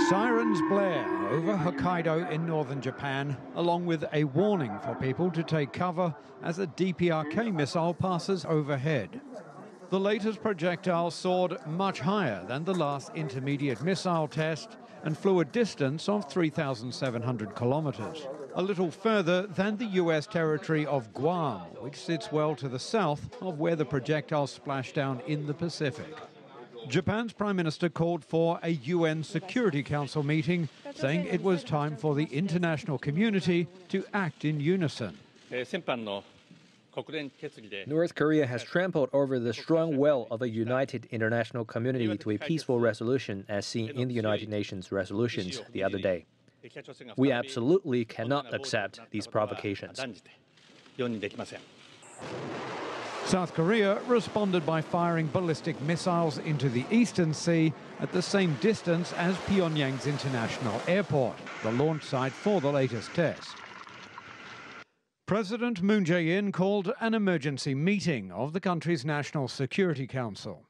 Sirens blare over Hokkaido in northern Japan, along with a warning for people to take cover as a DPRK missile passes overhead. The latest projectile soared much higher than the last intermediate missile test and flew a distance of 3,700 kilometers, a little further than the US territory of Guam, which sits well to the south of where the projectile splashed down in the Pacific. Japan's Prime Minister called for a UN Security Council meeting, saying it was time for the international community to act in unison. North Korea has trampled over the strong will of a united international community to a peaceful resolution as seen in the United Nations resolutions the other day. We absolutely cannot accept these provocations. South Korea responded by firing ballistic missiles into the Eastern Sea at the same distance as Pyongyang's international airport, the launch site for the latest test. President Moon Jae-in called an emergency meeting of the country's National Security Council.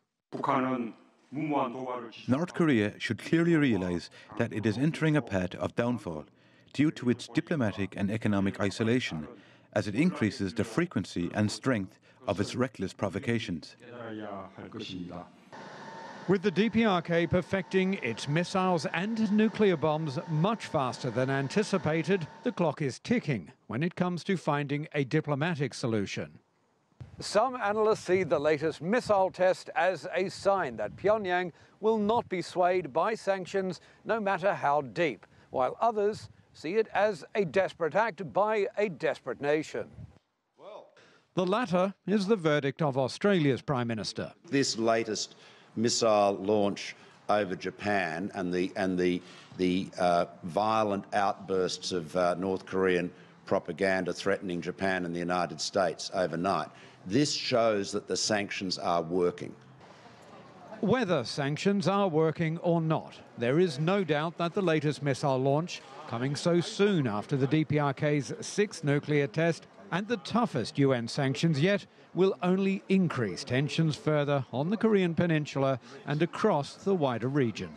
North Korea should clearly realize that it is entering a path of downfall due to its diplomatic and economic isolation, as it increases the frequency and strength of its reckless provocations. With the DPRK perfecting its missiles and nuclear bombs much faster than anticipated, the clock is ticking when it comes to finding a diplomatic solution. Some analysts see the latest missile test as a sign that Pyongyang will not be swayed by sanctions, no matter how deep, while others see it as a desperate act by a desperate nation. The latter is the verdict of Australia's Prime Minister. This latest missile launch over Japan and the violent outbursts of North Korean propaganda threatening Japan and the United States overnight, this shows that the sanctions are working. Whether sanctions are working or not, there is no doubt that the latest missile launch, coming so soon after the DPRK's sixth nuclear test and the toughest UN sanctions yet, will only increase tensions further on the Korean peninsula and across the wider region.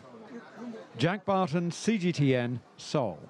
Jack Barton, CGTN, Seoul.